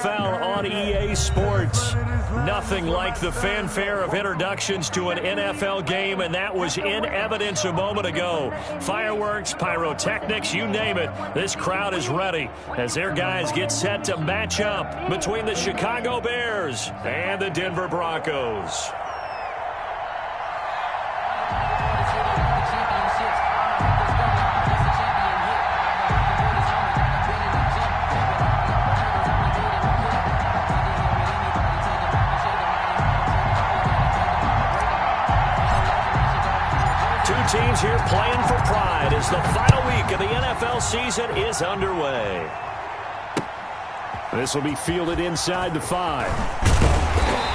NFL on EA Sports. Nothing like the fanfare of introductions to an NFL game, and that was in evidence a moment ago. Fireworks, pyrotechnics, you name it. This crowd is ready as their guys get set to match up between the Chicago Bears and the Denver Broncos. Teams here playing for pride as the final week of the NFL season is underway. This will be fielded inside the 5.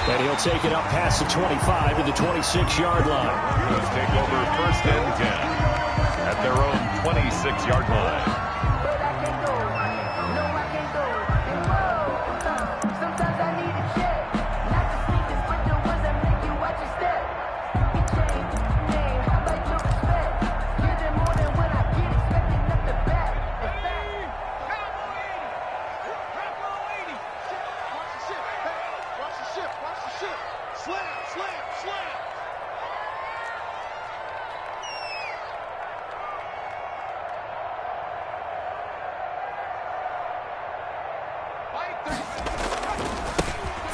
And he'll take it up past the 25 to the 26-yard line. Let's take over 1st and 10 at their own 26-yard line.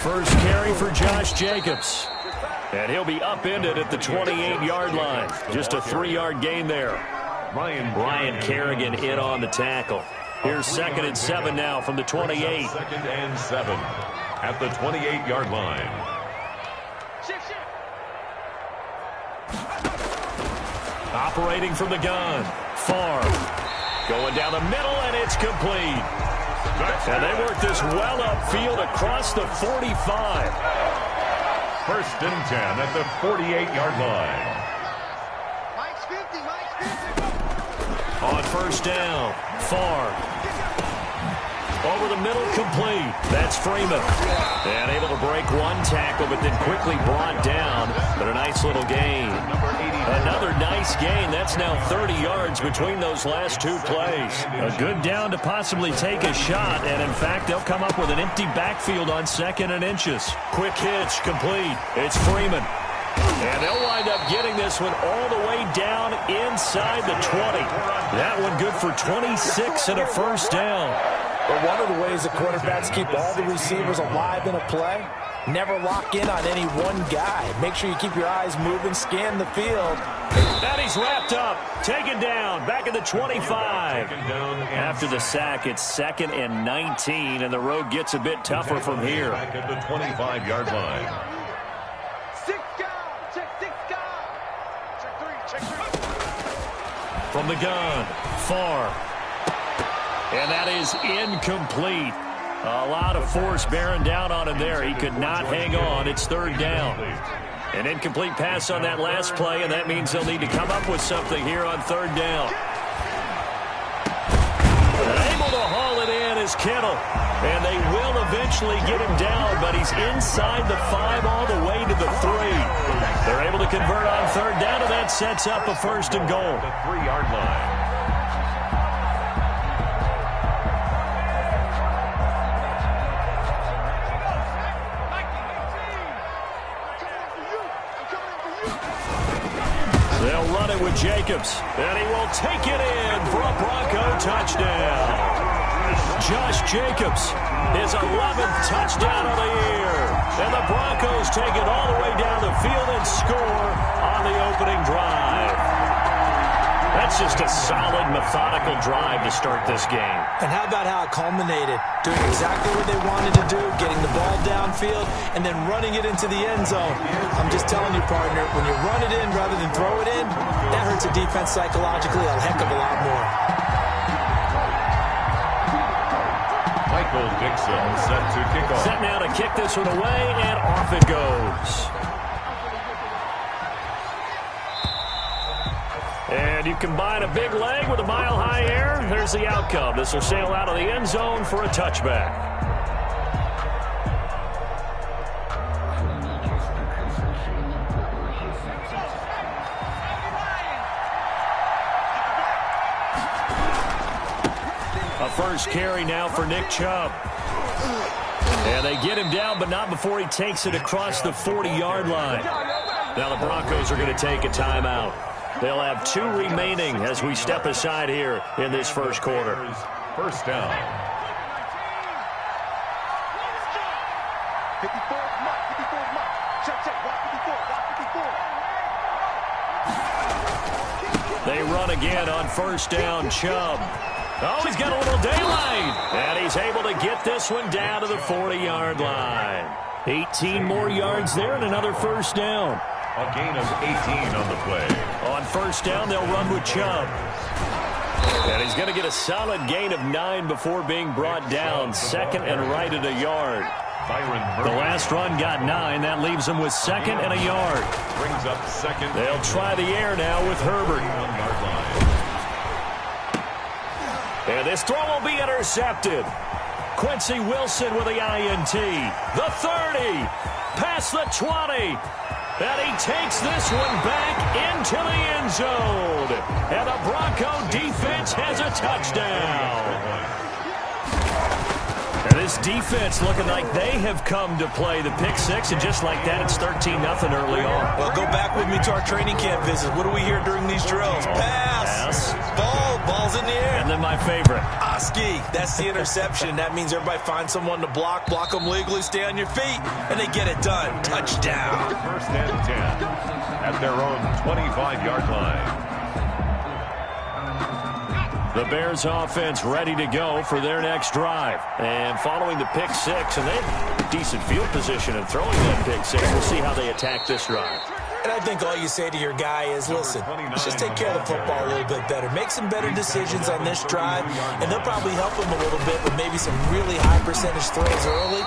First carry for Josh Jacobs. And he'll be upended at the 28-yard line. Just a 3-yard gain there. Ryan Kerrigan in on the tackle. Here's 2nd and 7 now from the 28. 2nd and 7 at the 28-yard line. Operating from the gun. Farr. Going down the middle, and it's complete. And they work this well upfield across the 45. 1st and 10 at the 48-yard line. On 1st down, Farr. Over the middle, complete. That's Freeman. And able to break one tackle, but then quickly brought down. But a nice little gain. Another nice gain. That's now 30 yards between those last 2 plays. A good down to possibly take a shot. And, in fact, they'll come up with an empty backfield on 2nd and inches. Quick hitch, complete. It's Freeman. And they'll wind up getting this one all the way down inside the 20. That one good for 26 and a 1st down. But one of the ways the quarterbacks keep all the receivers alive in a play, never lock in on any one guy. Make sure you keep your eyes moving, scan the field. And he's wrapped up, taken down, back at the 25. After the sack, it's 2nd and 19, and the road gets a bit tougher from here. Back at the 25-yard line. From the gun, Farr. And that is incomplete. A lot of force bearing down on him there. He could not hang on. It's 3rd down. An incomplete pass on that last play, and that means they'll need to come up with something here on 3rd down. And able to haul it in is Kittle. And they will eventually get him down, but he's inside the 5 all the way to the 3. They're able to convert on 3rd down, and that sets up a 1st and goal. The 3-yard line. They'll run it with Jacobs, and he will take it in for a Bronco touchdown. Josh Jacobs, his 11th touchdown of the year. And the Broncos take it all the way down the field and score on the opening drive. That's just a solid, methodical drive to start this game. And how about how it culminated? Doing exactly what they wanted to do, getting the ball downfield, and then running it into the end zone. I'm just telling you, partner, when you run it in rather than throw it in, that hurts a defense psychologically a heck of a lot more. Michael Dixon set to kick off. Set now to kick this one away, and off it goes. And you combine a big leg with a mile-high air, there's the outcome. This will sail out of the end zone for a touchback. A first carry now for Nick Chubb. And they get him down, but not before he takes it across the 40-yard line. Now the Broncos are going to take a timeout. They'll have 2 remaining as we step aside here in this first quarter. First down. They run again on first down, Chubb. Oh, he's got a little daylight. And he's able to get this one down to the 40-yard line. 18 more yards there and another first down. A gain of 18 on the play. On first down, they'll run with Chubb. And he's going to get a solid gain of 9 before being brought down. Second and right at a yard. The last run got 9. That leaves him with second and a yard. Brings up second. They'll try the air now with Herbert. And this throw will be intercepted. Quincy Wilson with the INT. The 30. Past the 20. And he takes this one back into the end zone. And the Bronco defense has a touchdown. And this defense looking like they have come to play the pick six, and just like that, it's 13-0 early on. Well, go back with me to our training camp visit. What do we hear during these drills? Pass. Ball's in the air. And then my favorite. Oski. That's the interception. That means everybody finds someone to block them legally, stay on your feet, and they get it done. Touchdown. First and 10 at their own 25-yard line. The Bears offense ready to go for their next drive. And following the pick six, and they have decent field position and throwing that pick six. We'll see how they attack this drive. And I think all you say to your guy is, listen, let's just take care of the football a little bit better. Make some better decisions on this drive, and they'll probably help him a little bit with maybe some really high percentage throws early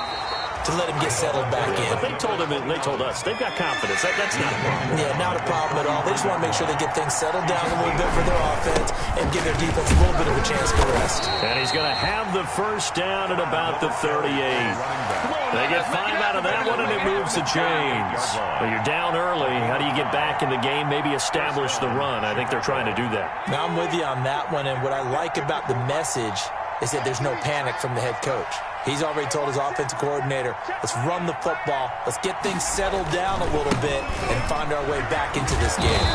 to let him get settled back in. But they told him, and they told us, they've got confidence. That's not a problem. Yeah, not a problem at all. They just want to make sure they get things settled down a little bit for their offense and give their defense a little bit of a chance to rest. And he's going to have the first down at about the 38. They get 5 out of that one, and it moves the chains. Well, you're down early. How do you get back in the game? Maybe establish the run. I think they're trying to do that. Now, I'm with you on that one, and what I like about the message is that there's no panic from the head coach. He's already told his offensive coordinator, let's run the football, let's get things settled down a little bit and find our way back into this game.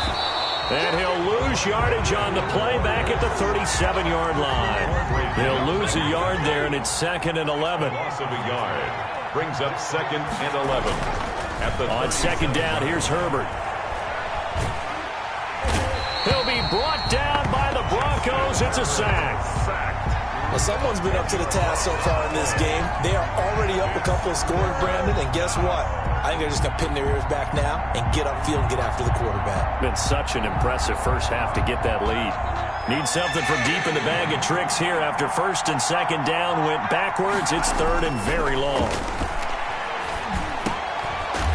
And he'll lose yardage on the play back at the 37-yard line. He'll lose a yard there, and it's second and 11. Loss of a yard brings up second and 11. On second down, here's Herbert. He'll be brought down by the Broncos. It's a sack. Well, someone's been up to the task so far in this game. They are already up a couple of scores, Brandon, and guess what? I think they're just going to pin their ears back now and get upfield and get after the quarterback. Been such an impressive first half to get that lead. Need something from deep in the bag of tricks here after first and second down went backwards. It's third and very long.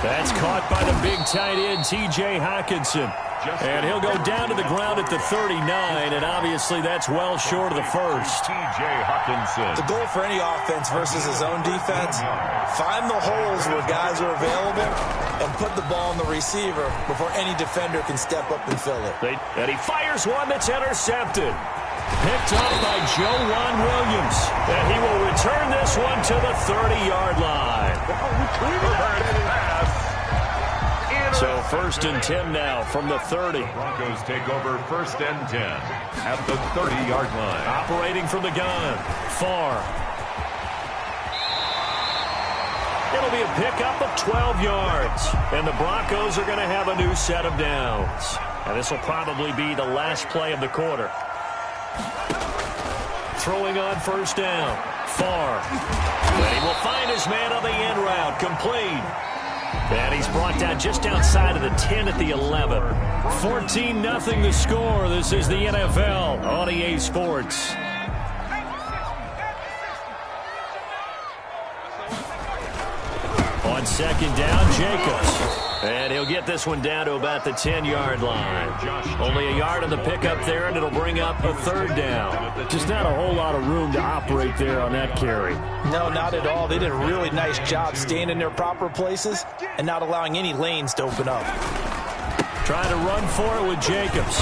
That's caught by the big tight end, T.J. Hockenson. And he'll go down to the ground at the 39, and obviously that's well short of the first. T.J. Hockenson. The goal for any offense versus his own defense, find the holes where guys are available and put the ball in the receiver before any defender can step up and fill it. And he fires one that's intercepted. Picked up by Joejuan Williams. And he will return this one to the 30-yard line. So first and 10 now from the 30. Broncos take over first and 10 at the 30-yard line. Operating from the gun. Far. It'll be a pickup of 12 yards. And the Broncos are going to have a new set of downs. And this will probably be the last play of the quarter. Throwing on first down. Far. And he will find his man on the end route. Complete. And he's brought down just outside of the 10 at the 11. 14-0 the score. This is the NFL on EA Sports. On second down, Jacobs. And he'll get this one down to about the 10-yard line. Only a yard on the pickup there, and it'll bring up a third down. Just not a whole lot of room to operate there on that carry. No, not at all. They did a really nice job staying in their proper places and not allowing any lanes to open up. Trying to run for it with Jacobs.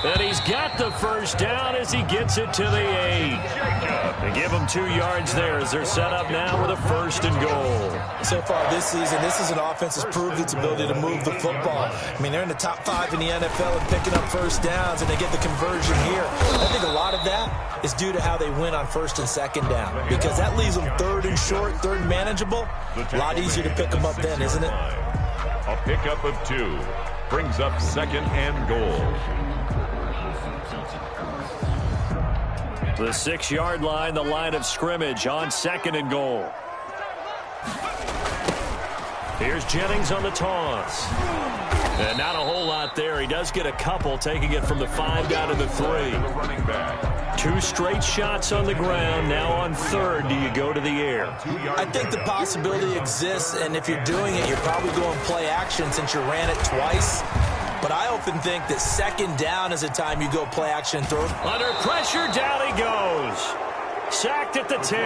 And he's got the first down as he gets it to the 8. They give him 2 yards there as they're set up now with a 1st and goal. So far this season, this is an offense that's proved its ability to move the football. I mean, they're in the top 5 in the NFL and picking up first downs, and they get the conversion here. I think a lot of that is due to how they win on 1st and 2nd down, because that leaves them 3rd and short, 3rd and manageable. A lot easier to pick them up then, isn't it? A pickup of 2 brings up 2nd and goal. The 6-yard line, the line of scrimmage on 2nd and goal. Here's Jennings on the toss. And not a whole lot there. He does get a couple, taking it from the 5 down to the 3. Running back. 2 straight shots on the ground. Now on 3rd, do you go to the air? I think the possibility exists, and if you're doing it, you're probably going play action since you ran it twice. But I often think that 2nd down is a time you go play action and throw. Under pressure, down he goes. Sacked at the 10.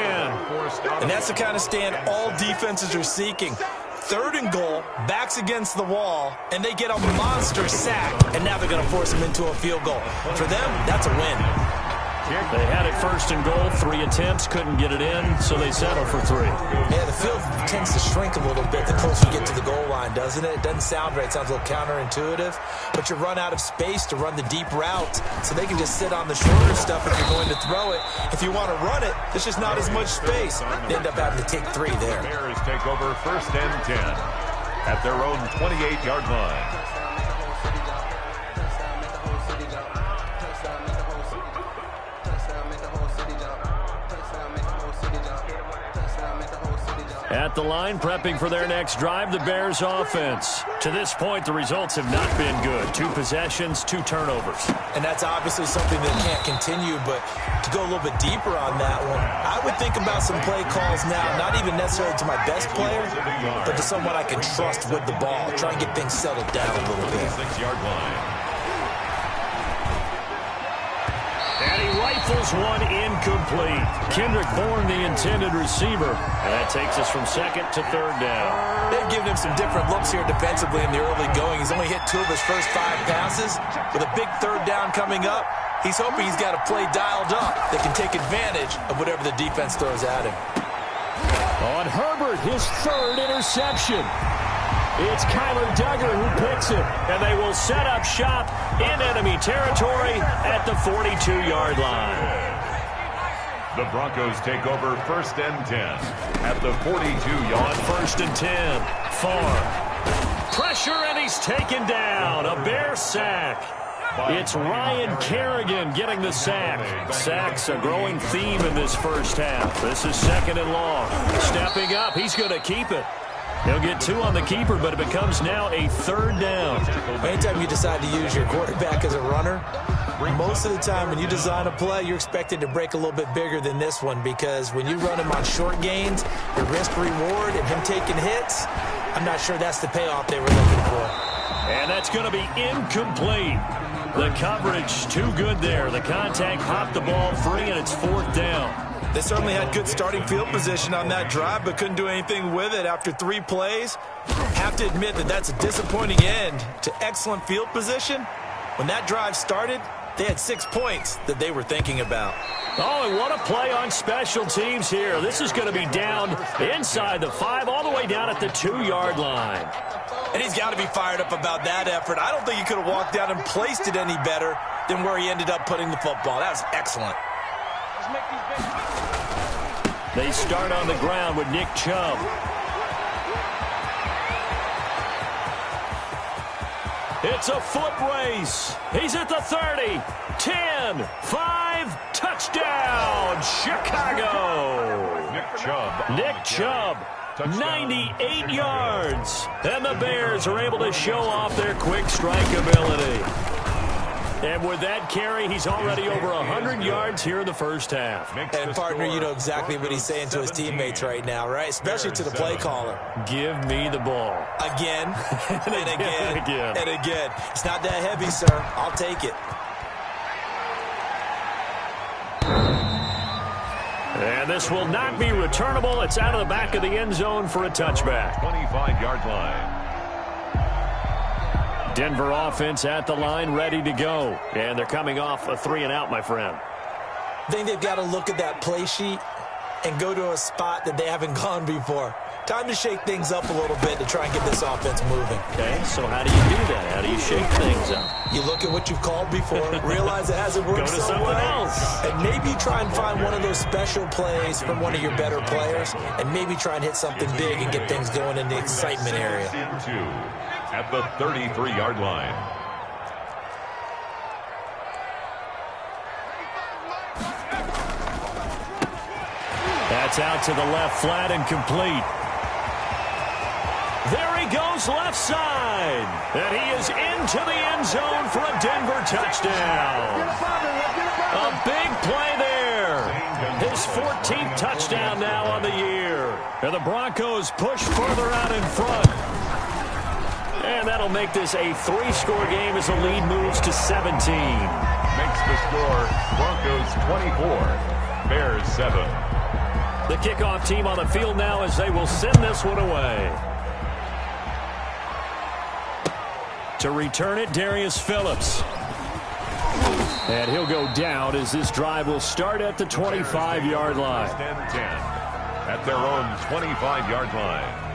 And that's the kind of stand all defenses are seeking. 3rd and goal, backs against the wall, and they get a monster sack, and now they're going to force them into a field goal. For them, that's a win. They had it 1st and goal, 3 attempts, couldn't get it in, so they settle for 3. Yeah, the field tends to shrink a little bit the closer you get to the goal line, doesn't it? It doesn't sound right. It sounds a little counterintuitive, but you run out of space to run the deep route, so they can just sit on the shorter stuff if you're going to throw it. If you want to run it, there's just not as much space. They end up having to take 3 there. The Bears take over 1st and 10 at their own 28-yard line. At the line, prepping for their next drive, the Bears offense. To this point, the results have not been good. 2 possessions, 2 turnovers. And that's obviously something that can't continue, but to go a little bit deeper on that one, I would think about some play calls now, not even necessarily to my best player, but to someone I can trust with the ball. Try and get things settled down a little bit. 6-yard line. And he rifles one incomplete. Kendrick Bourne, the intended receiver. And that takes us from 2nd to 3rd down. They've given him some different looks here defensively in the early going. He's only hit 2 of his first 5 passes. With a big 3rd down coming up, he's hoping he's got a play dialed up that can take advantage of whatever the defense throws at him. On Herbert, his 3rd interception. It's Kyler Duggar who picks it, and they will set up shop in enemy territory at the 42-yard line. The Broncos take over 1st and 10 at the 42-yard. 1st and 10. Farr. Pressure, and he's taken down. A Bear sack. It's Ryan Kerrigan getting the sack. Sacks a growing theme in this first half. This is 2nd and long. Stepping up, he's going to keep it. He'll get 2 on the keeper, but it becomes now a 3rd down. Anytime you decide to use your quarterback as a runner, most of the time when you design a play, you're expected to break a little bit bigger than this one, because when you run him on short gains, the risk-reward and him taking hits, I'm not sure that's the payoff they were looking for. And that's going to be incomplete. The coverage too good there. The contact popped the ball free, and it's 4th down. They certainly had good starting field position on that drive, but couldn't do anything with it after 3 plays. Have to admit that that's a disappointing end to excellent field position. When that drive started, they had 6 points that they were thinking about. Oh, and what a play on special teams here. This is going to be down inside the 5, all the way down at the 2-yard line. And he's got to be fired up about that effort. I don't think he could have walked down and placed it any better than where he ended up putting the football. That was excellent. They start on the ground with Nick Chubb. It's a foot race. He's at the 30, 10, 5, touchdown, Chicago. Nick Chubb, 98 yards. And the Bears are able to show off their quick strike ability. And with that carry, he's already over 100 yards here in the first half. And, partner, you know exactly what he's saying to his teammates right now, right? Especially to the play caller. Give me the ball. Again, and again, and again. and again. It's not that heavy, sir. I'll take it. And this will not be returnable. It's out of the back of the end zone for a touchback. 25-yard line. Denver offense at the line, ready to go. And they're coming off a 3-and-out, my friend. I think they've got to look at that play sheet and go to a spot that they haven't gone before. Time to shake things up a little bit to try and get this offense moving. Okay, so how do you do that? How do you shake things up? You look at what you've called before, realize it hasn't worked Go to so someone well, else. and maybe try and find one of those special plays from one of your better players, and maybe try and hit something big and get things going in the excitement area. At the 33-yard line. That's out to the left, flat and complete. There he goes, left side. And he is into the end zone for a Denver touchdown. A big play there. His 14th touchdown now on the year. And the Broncos push further out in front. And that'll make this a 3-score game as the lead moves to 17. Makes the score Broncos 24, Bears 7. The kickoff team on the field now as they will send this one away. To return it, Darius Phillips. And he'll go down as this drive will start at the 25-yard line. First and 10 at their own 25-yard line.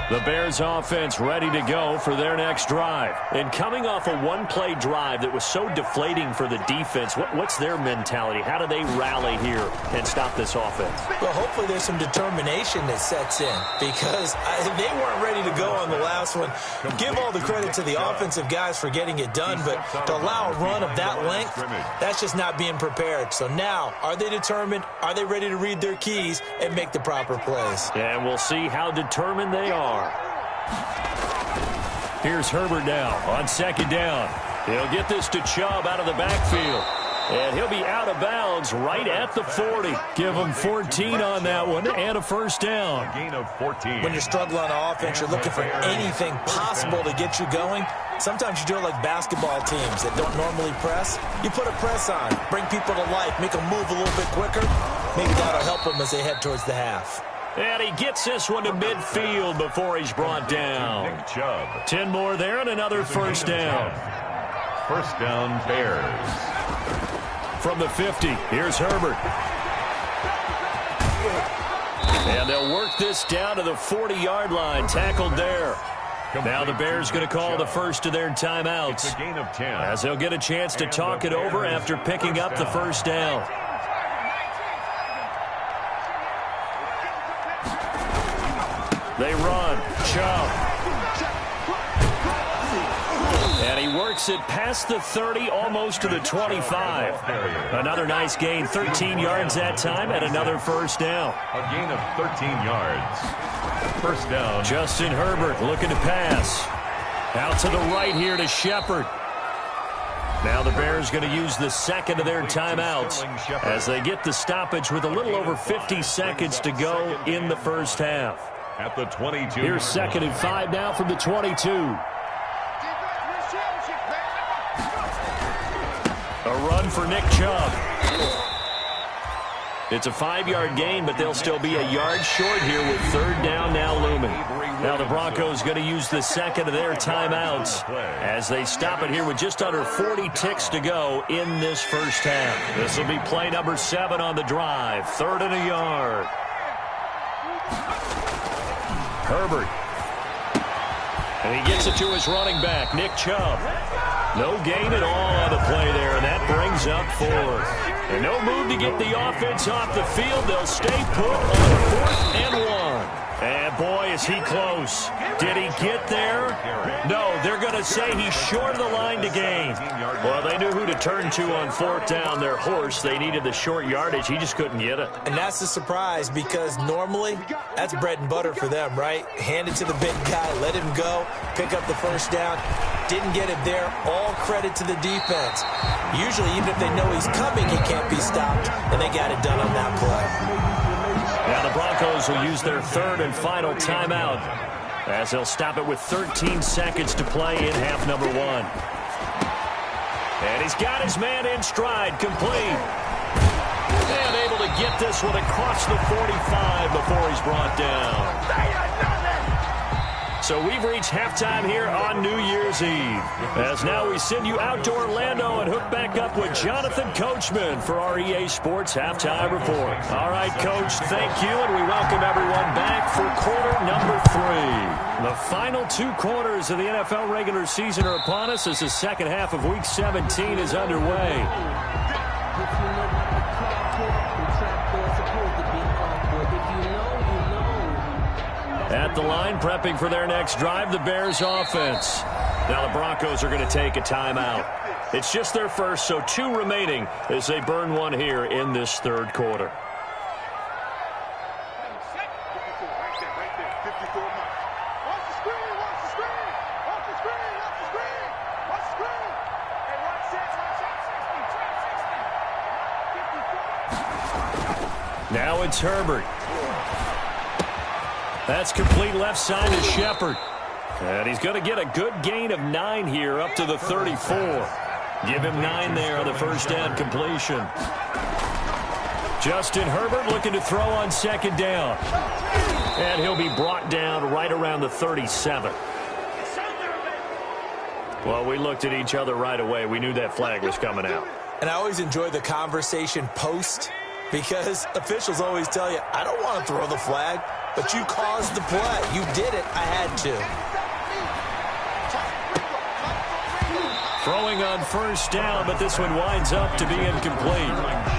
The Bears offense ready to go for their next drive. And coming off a one-play drive that was so deflating for the defense, what's their mentality? How do they rally here and stop this offense? Well, hopefully there's some determination that sets in because they weren't ready to go on the last one. Give all the credit to the offensive guys for getting it done, but to allow a run of that length, that's just not being prepared. So now, are they determined? Are they ready to read their keys and make the proper plays? And we'll see how determined they are. Here's Herbert now on second down. He'll get this to Chubb out of the backfield. And he'll be out of bounds right at the 40. Give him 14 on that one and a first down. A gain of 14. When you're struggling on offense, you're looking for anything possible to get you going. Sometimes you do it like basketball teams that don't normally press. You put a press on, bring people to life, make them move a little bit quicker. Maybe that'll help them as they head towards the half. And he gets this one to midfield before he's brought down. Nick Chubb. 10 more there and another first down. First down, Bears. From the 50, here's Herbert. And they'll work this down to the 40-yard line, tackled there. Now the Bears going to call the first of their timeouts, It's a gain of 10. as they'll get a chance to talk it over after picking up the first down. They run. Chubb. And he works it past the 30, almost to the 25. Another nice gain, 13 yards that time, and another first down. A gain of 13 yards. First down. Justin Herbert looking to pass. Out to the right here to Shepard. Now the Bears going to use the second of their timeouts as they get the stoppage with a little over 50 seconds to go in the first half. At the 22. Here's second and 5 now from the 22. A run for Nick Chubb. It's a 5-yard gain, but they'll still be a yard short here with third down now looming. Now the Broncos going to use the second of their timeouts as they stop it here with just under 40 ticks to go in this first half. This will be play number 7 on the drive. Third and a yard. Herbert. And he gets it to his running back, Nick Chubb. No gain at all on the play there, and that brings up fourth. And no move to get the offense off the field. They'll stay put on 4th and 1. And boy, is he close. Did he get there? No, they're going to say he's short of the line to gain. Well, they knew who to turn to on 4th down. Their horse, they needed the short yardage. He just couldn't get it. And that's the surprise because normally that's bread and butter for them, right? Hand it to the big guy, let him go, pick up the first down. Didn't get it there. All credit to the defense. Usually, even if they know he's coming, he can't be stopped, and they got it done on that play. Now the Broncos will use their third and final timeout as they'll stop it with 13 seconds to play in half number 1. And he's got his man in stride, complete. And able to get this one across the 45 before he's brought down. So we've reached halftime here on New Year's Eve. As now we send you out to Orlando and hook back up with Jonathan Coachman for our EA Sports Halftime Report. All right, Coach, thank you, and we welcome everyone back for quarter number 3. The final 2 quarters of the NFL regular season are upon us as the second half of Week 17 is underway. At the line, prepping for their next drive, the Bears offense. Now the Broncos are going to take a timeout. It's just their first, so 2 remaining as they burn one here in this third quarter. Now it's Herbert. That's complete left side to Shepard. And he's going to get a good gain of 9 here up to the 34. Give him 9 there on the first down completion. Justin Herbert looking to throw on second down. And he'll be brought down right around the 37. Well, we looked at each other right away. We knew that flag was coming out. And I always enjoy the conversation post because officials always tell you, I don't want to throw the flag. But you caused the play. You did it. I had to. Throwing on first down, but this one winds up to be incomplete.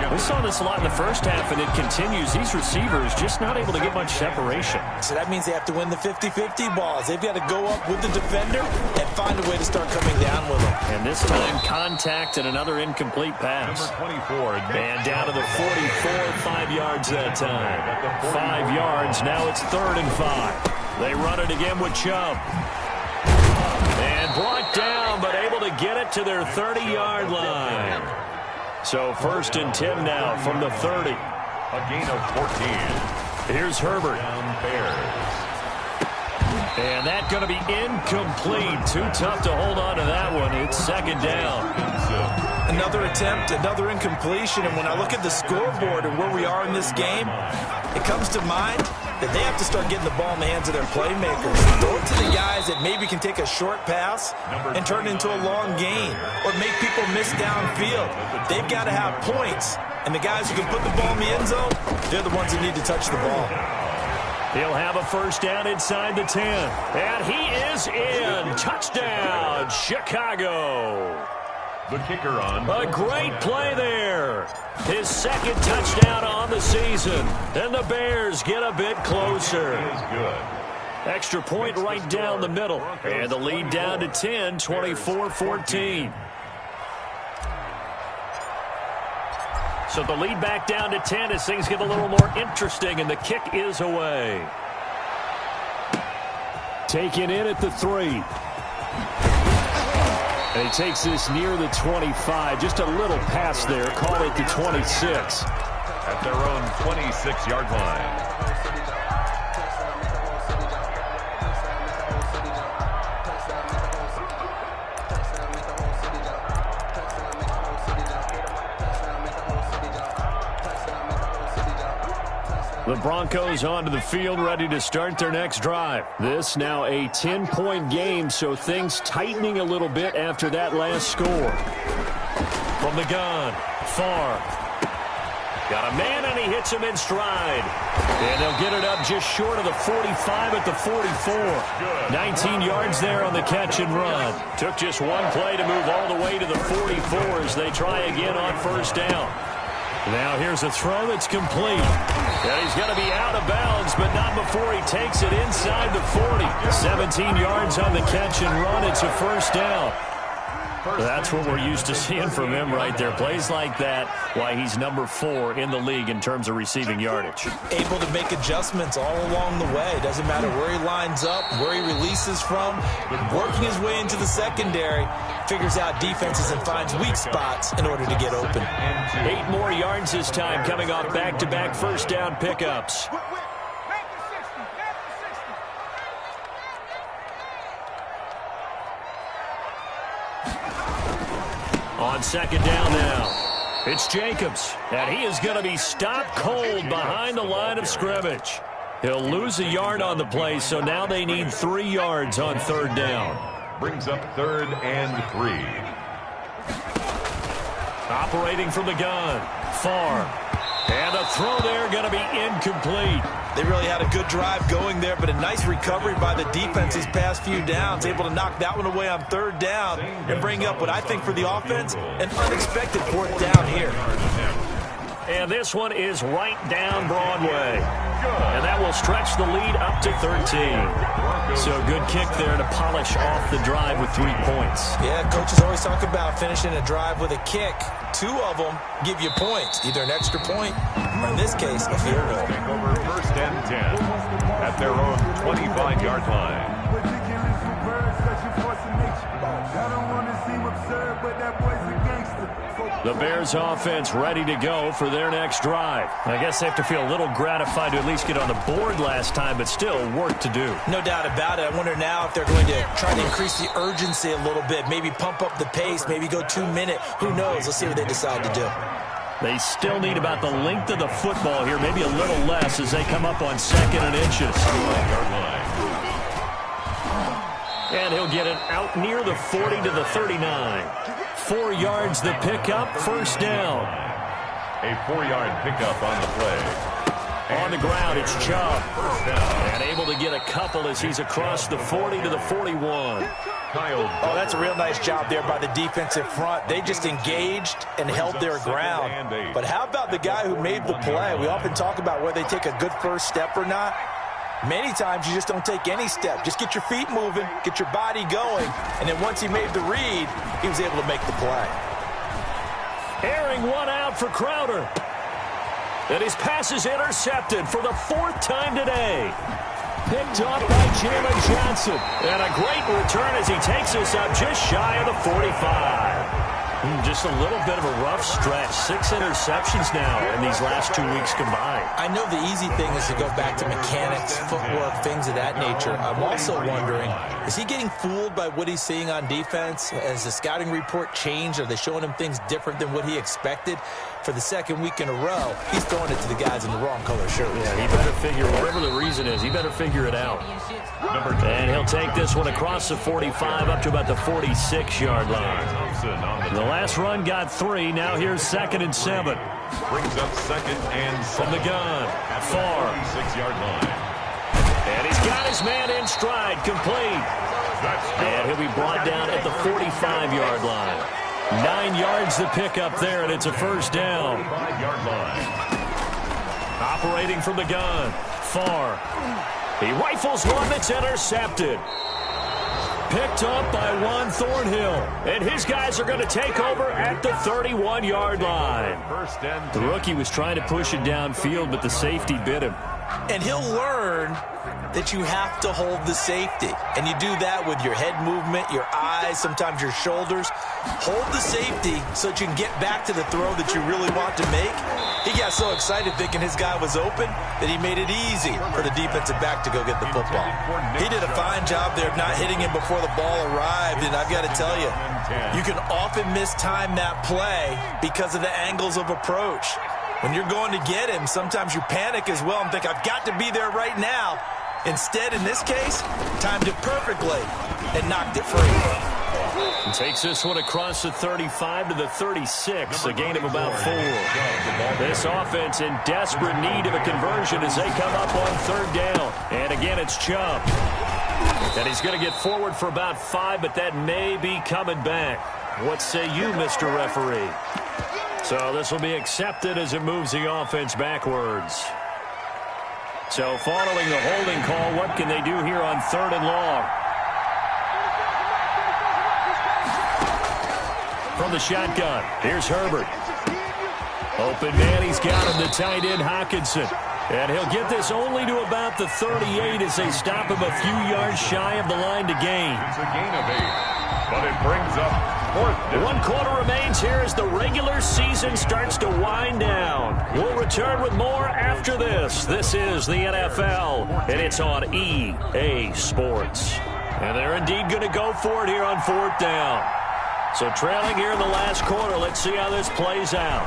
We saw this a lot in the first half, and it continues. These receivers just not able to get much separation. So that means they have to win the 50-50 balls. They've got to go up with the defender and find a way to start coming down with them. And this time, contact and another incomplete pass. Number 24. And down to the 44, 5 yards that time. 5 yards, now it's 3rd and 5. They run it again with Chubb. And brought down, but able to get it to their 30-yard line. So 1st and 10 now from the 30. A gain of 14. Here's Herbert. Bears. And that's going to be incomplete. Too tough to hold on to that one. It's 2nd down. Another attempt, another incompletion. And when I look at the scoreboard and where we are in this game, it comes to mind that they have to start getting the ball in the hands of their playmakers. Throw it to the guys that maybe can take a short pass and turn it into a long gain or make people miss downfield. They've got to have points. And the guys who can put the ball in the end zone, they're the ones that need to touch the ball. He'll have a first down inside the 10. And he is in. Touchdown, Chicago. The kicker on. A great play there. His 2nd touchdown on the season. And the Bears get a bit closer. It is good. Extra point right down the middle. And the lead down to 10, 24-14. So the lead back down to 10 as things get a little more interesting, and the kick is away. Taken in at the 3. And he takes this near the 25. Just a little pass there. Call it the 26. At their own 26-yard line. The Broncos onto the field, ready to start their next drive. This now a 10-point game, so things tightening a little bit after that last score. From the gun, Farr. Got a man, and he hits him in stride. And they'll get it up just short of the 45 at the 44. 19 yards there on the catch and run. Took just one play to move all the way to the 44 as they try again on first down. Now here's a throw that's complete. And he's going to be out of bounds, but not before he takes it inside the 40. 17 yards on the catch and run. It's a first down. That's what we're used to seeing from him right there. Plays like that, why he's number 4 in the league in terms of receiving yardage. Able to make adjustments all along the way. Doesn't matter where he lines up, where he releases from. Working his way into the secondary. Figures out defenses and finds weak spots in order to get open. 8 more yards this time coming off back-to-back first down pickups. On second down now, it's Jacobs, and he is going to be stopped cold behind the line of scrimmage. He'll lose a yard on the play, so now they need 3 yards on third down. Brings up 3rd and 3. Operating from the gun, far. And the throw there going to be incomplete. They really had a good drive going there, but a nice recovery by the defense these past few downs, able to knock that one away on third down and bring up what I think for the offense, an unexpected 4th down here. And this one is right down Broadway. And that will stretch the lead up to 13. So good kick there to polish off the drive with 3 points. Yeah, coaches always talk about finishing a drive with a kick. 2 of them give you points, either an extra point or, in this case, a field goal. Take over 1st and 10 at their own 25-yard line. The Bears offense ready to go for their next drive. I guess they have to feel a little gratified to at least get on the board last time, but still work to do. No doubt about it. I wonder now if they're going to try to increase the urgency a little bit, maybe pump up the pace, maybe go 2-minute. Who knows? Let's see what they decide to do. They still need about the length of the football here, maybe a little less as they come up on 2nd and inches. And he'll get it out near the 40 to the 39. 4 yards the pickup, 1st down. A 4-yard pickup on the play. On the ground, it's Chubb. 1st down. And able to get a couple as he's across the 40 to the 41. Oh, that's a real nice job there by the defensive front. They just engaged and held their ground. But how about the guy who made the play? We often talk about whether they take a good first step or not. Many times you just don't take any step. Just get your feet moving, get your body going, and then once he made the read, he was able to make the play. Airing one out for Crowder. And his pass is intercepted for the 4th time today. Picked up by Jalen Johnson. And a great return as he takes us up just shy of the 45. Just a little bit of a rough stretch. 6 interceptions now in these last 2 weeks combined. I know the easy thing is to go back to mechanics, footwork, things of that nature. I'm also wondering, is he getting fooled by what he's seeing on defense? Has the scouting report changed? Are they showing him things different than what he expected? For the 2nd week in a row, he's throwing it to the guys in the wrong color shirts. Yeah, he better figure, whatever the reason is, he better figure it out. And he'll take this one across the 45 up to about the 46-yard line. The last run got 3. Now here's 2nd and 7. Brings up 2nd and 7. From the gun, far. 46-yard line. And he's got his man in stride, complete. And he'll be brought down at the 45-yard line. 9 yards to pick up there, and it's a 1st down. 45-yard line. Operating from the gun, far. He rifles one that's intercepted. Picked up by Juan Thornhill. And his guys are going to take over at the 31-yard line. 1st and 10. The rookie was trying to push it downfield, but the safety bit him. And he'll learn that you have to hold the safety. And you do that with your head movement, your eyes, sometimes your shoulders. Hold the safety so that you can get back to the throw that you really want to make. He got so excited thinking his guy was open that he made it easy for the defensive back to go get the football. He did a fine job there of not hitting him before the ball arrived. And I've got to tell you, you can often mistime that play because of the angles of approach. When you're going to get him, sometimes you panic as well and think, I've got to be there right now. Instead, in this case, timed it perfectly and knocked it free. And takes this one across the 35 to the 36, a gain of about 4. This offense in desperate need of a conversion as they come up on 3rd down. And again, it's Chubb. And he's going to get forward for about 5, but that may be coming back. What say you, Mr. Referee? So this will be accepted as it moves the offense backwards. So following the holding call, what can they do here on 3rd and long? From the shotgun, here's Herbert. Open man, he's got him, the tight end Hockenson. And he'll get this only to about the 38 as they stop him a few yards shy of the line to gain. It's a gain of 8, but it brings up 4th down. 1 quarter remains here as the regular season starts to wind down. We'll return with more after this. This is the NFL, and it's on EA Sports. And they're indeed going to go for it here on 4th down. So trailing here in the last quarter. Let's see how this plays out.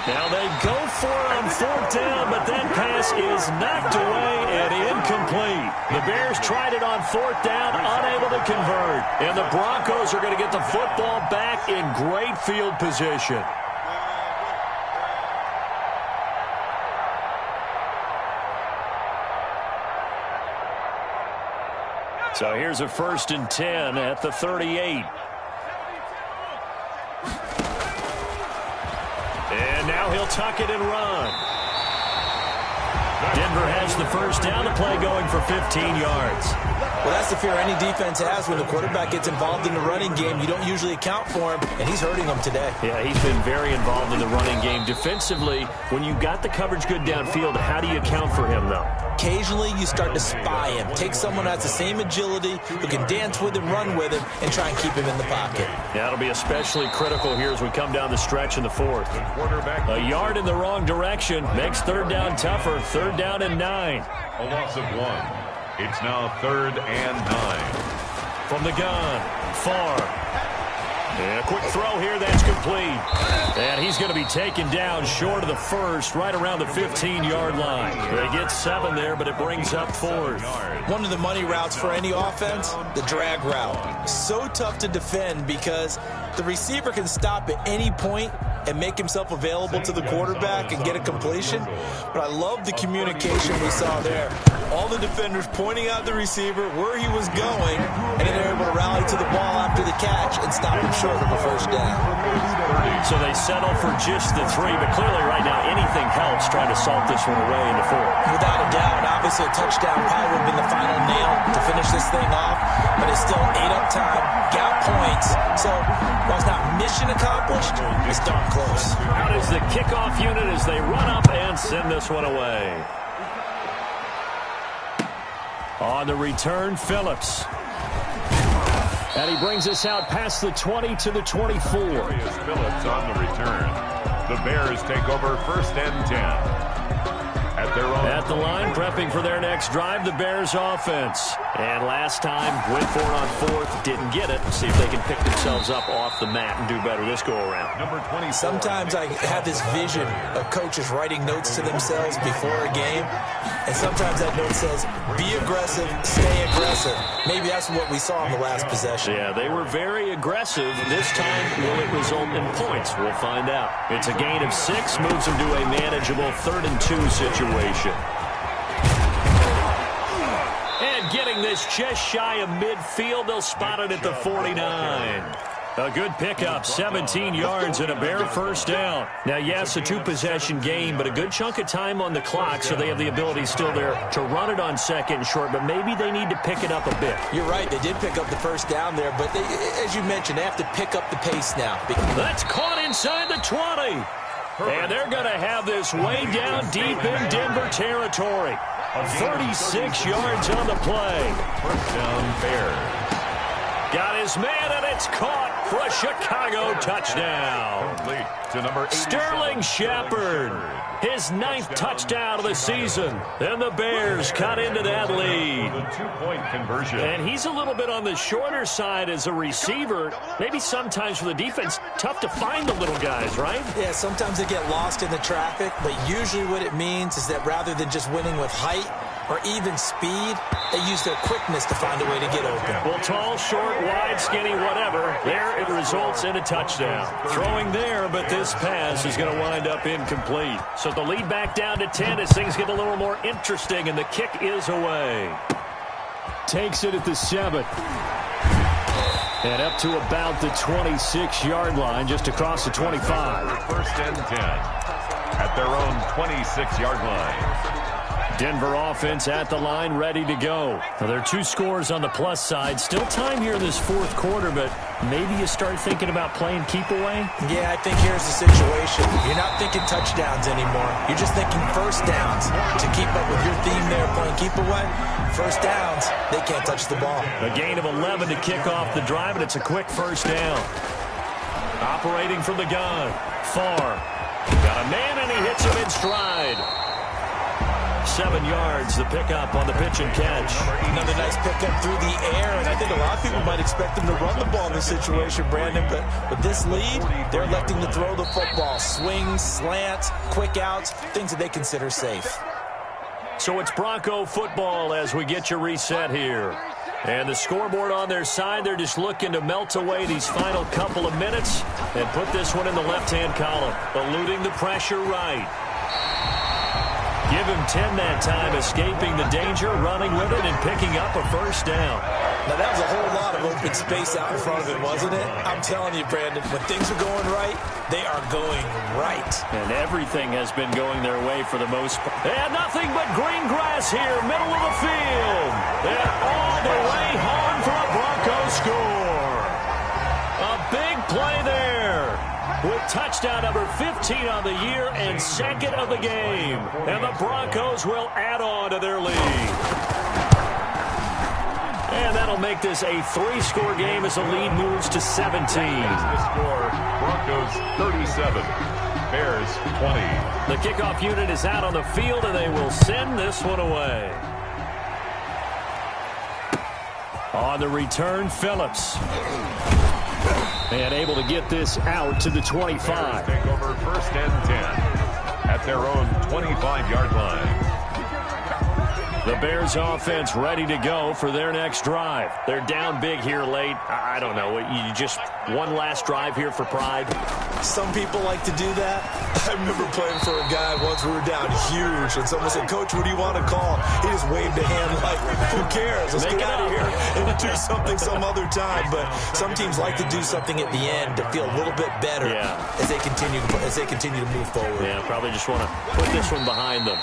Now they go for it on fourth down, but that pass is knocked away and incomplete. The Bears tried it on fourth down, unable to convert. And the Broncos are going to get the football back in great field position. So here's a 1st and 10 at the 38. And now he'll tuck it and run. Denver has the first down. The play going for 15 yards. Well, that's the fear any defense has when the quarterback gets involved in the running game. You don't usually account for him, and he's hurting them today. Yeah, he's been very involved in the running game. Defensively, when you got the coverage good downfield, how do you account for him, though? Occasionally, you start to spy him. Take someone who has the same agility, who can dance with him, run with him, and try and keep him in the pocket. Yeah, that'll be especially critical here as we come down the stretch in the fourth. A yard in the wrong direction makes third down tougher. Third down and 9. A loss of 1. It's now 3rd and 9. From the gun, Farr. And a quick throw here, that's complete. And he's going to be taken down short of the first, right around the 15-yard line. They get 7 there, but it brings up 4th. One of the money routes for any offense, the drag route. So tough to defend because the receiver can stop at any point and make himself available to the quarterback and get a completion. But I love the communication we saw there. All the defenders pointing out the receiver, where he was going, and then they're able to rally to the ball after the catch and stop him short of a first down. So they settle for just the 3, but clearly right now anything helps trying to salt this one away in the 4th. Without a doubt, obviously a touchdown probably would have been the final nail to finish this thing off, but it's still 8 up time, got points. So while it's not mission accomplished, it's darn close. Out is the kickoff unit as they run up and send this one away. On the return, Phillips. And he brings us out past the 20 to the 24. Phillips on the return. The Bears take over 1st and 10. At the line, prepping for their next drive, the Bears offense. And last time, went for it on 4th, didn't get it. See if they can pick themselves up off the mat and do better this go-around. Number 20. Sometimes I have this vision of coaches writing notes to themselves before a game. And sometimes that note says, be aggressive, stay aggressive. Maybe that's what we saw in the last possession. Yeah, they were very aggressive. This time, will it result in points? We'll find out. It's a gain of 6, moves them to a manageable 3rd and 2 situation. And getting this just shy of midfield, they'll spot it at the 49. A good pickup, 17 yards and a Bear first down. Now, yes, a 2-possession game, but a good chunk of time on the clock, so they have the ability still there to run it on 2nd and short, but maybe they need to pick it up a bit. You're right, they did pick up the first down there, but they, as you mentioned, they have to pick up the pace now. That's caught inside the 20. And they're going to have this way down deep in Denver territory. 36 yards on the play. First down, Bears. Got his man, and it's caught for a Chicago touchdown. To number 87. Sterling Shepard, his 9th touchdown of the season. And the Bears cut into that lead. The 2-point conversion. And he's a little bit on the shorter side as a receiver. Maybe sometimes for the defense, tough to find the little guys, right? Yeah, sometimes they get lost in the traffic, but usually what it means is that rather than just winning with height or even speed, they use their quickness to find a way to get open. Well, tall, short, wide, skinny, whatever. There it results in a touchdown. Throwing there, but this pass is going to wind up incomplete. So the lead back down to 10 as things get a little more interesting, and the kick is away. Takes it at the 7. And up to about the 26-yard line, just across the 25. 1st and 10 at their own 26-yard line. Denver offense at the line, ready to go. Now, there are 2 scores on the plus side. Still time here in this 4th quarter, but maybe you start thinking about playing keep away? Yeah, I think here's the situation. You're not thinking touchdowns anymore. You're just thinking first downs. To keep up with your theme there, playing keep away, first downs, they can't touch the ball. A gain of 11 to kick off the drive, and it's a quick first down. Operating from the gun, Farr. Got a man, and he hits him in stride. 7 yards, the pickup on the pitch and catch. Another nice pickup through the air, and I think a lot of people might expect them to run the ball in this situation, Brandon, but with this lead, they're electing to throw the football. Swings, slants, quick outs, things that they consider safe. So it's Bronco football as we get you reset here. And the scoreboard on their side, they're just looking to melt away these final couple of minutes and put this one in the left-hand column, eluding the pressure right. Give him 10 that time, escaping the danger, running with it, and picking up a first down. Now, that was a whole lot of open space out in front of him, wasn't it? I'm telling you, Brandon, when things are going right, they are going right. And everything has been going their way for the most part. And nothing but green grass here, middle of the field. And all the way home for a Broncos score. A big play there, with touchdown number 15 on the year and second of the game. And the Broncos will add on to their lead. And that'll make this a 3-score game as the lead moves to 17. The score, Broncos 37, Bears 20. The kickoff unit is out on the field, and they will send this one away. On the return, Phillips. And able to get this out to the 25. Bears take over first and 10 at their own 25-yard line. The Bears offense ready to go for their next drive. They're down big here late. I don't know. You just one last drive here for pride? Some people like to do that. I remember playing for a guy once we were down huge, and someone said, "Coach, what do you want to call?" He just waved a hand like, "Who cares? Let's get out of here and do something some other time." But some teams like to do something at the end to feel a little bit better as they continue to move forward. Yeah, probably just want to put this one behind them.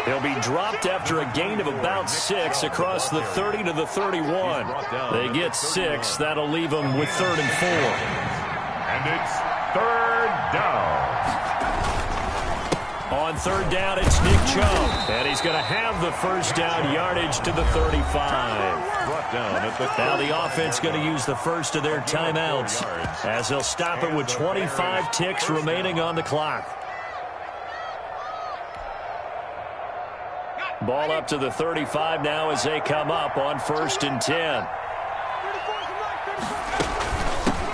He'll be dropped after a gain of about 6 across the 30 to the 31. They get 6. That'll leave them with 3rd and 4. And it's 3rd down. On 3rd down, it's Nick Chubb. And he's going to have the first down yardage to the 35. Now the offense going to use the first of their timeouts as they'll stop it with 25 ticks remaining on the clock. Ball up to the 35 now as they come up on 1st and 10.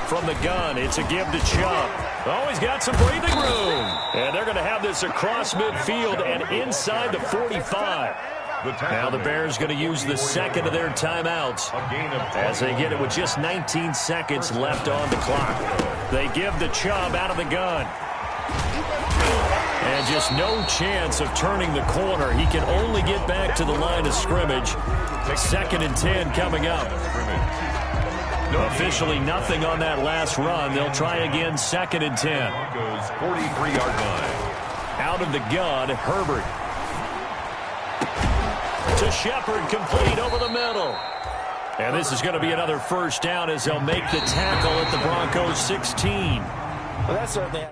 From the gun, it's a give to Chubb. Oh, he's got some breathing room. And they're going to have this across midfield and inside the 45. Now the Bears going to use the second of their timeouts as they get it with just 19 seconds left on the clock. They give to Chubb out of the gun. And just no chance of turning the corner. He can only get back to the line of scrimmage. 2nd and 10 coming up. Officially nothing on that last run. They'll try again 2nd and 10. Goes 43-yard line. Out of the gun, Herbert. To Shepard, complete over the middle. And this is going to be another first down as they'll make the tackle at the Broncos 16. Well, that's certainly